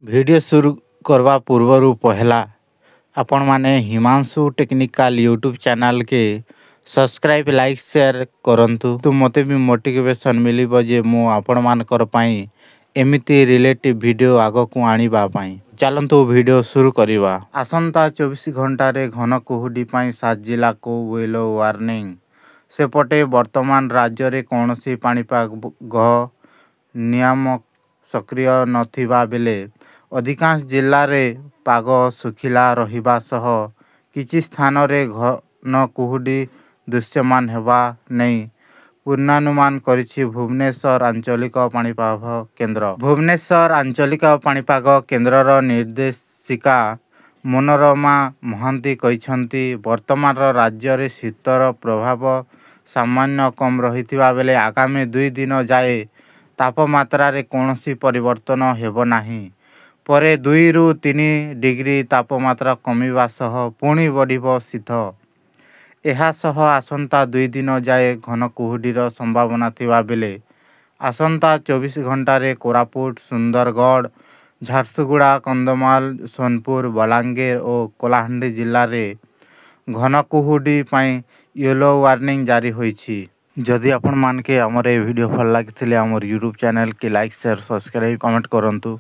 Video शुरू करवा पूर्व पहला आपण माने हिमांशु टेक्निकल यूट्यूब चैनल के सब्सक्राइब लाइक शेयर करंतु तो मते भी मोटिवेशन मिलिबो जे मु आपण मानकर पई एमिति रिलेटिव वीडियो आगो को आनिबा पई चलंतु वीडियो शुरू करिवा। आसंता 24 घंटा रे घन कुहुडी पई 7 जिला को येलो वार्निंग। सेपटे वर्तमान राज्य रे कोनोसी पाणीपाग नियामक सक्रिय नथिबा बेले अधिकांश जिल्ला रे पाग सुखिला रहिबा सह किछि स्थान रे घन कुहुडी दृश्यमान हेबा नै पूर्वानुमान करिछि भुवनेश्वर आंचलिक पाणीपाग केन्द्र। भुवनेश्वर आंचलिक पाणीपाग केन्द्रर निर्देशिका मनोरमा महांती कहिसंती वर्तमान राज्य रे शीतर प्रभाव सामान्य कम रहिथिबा बेले आगामी 2 दिन जाए तापमात्रा रे कोनोसी परिवर्तन हेबो नाही। परे 2 रु 3 डिग्री तापमात्रा कमिबा सह पुणी बढ़िबो शीत। एहा सह आसंता 2 दिन जाए घन कुहुडीर संभावना थिबा बेले आसंता 24 घंटा रे कोरापुट सुंदरगढ़ झारसुगुड़ा कंधमाल सोनपुर बलांगीर और कलाहांडी जिल्ला रे घन कुहुडी पई येलो वार्निंग जारी होईछि। जदि आपण मान के हमर ए वीडियो भल लागिथिले हमर यूट्यूब चैनल के लाइक शेयर सब्सक्राइब कमेंट करंतु।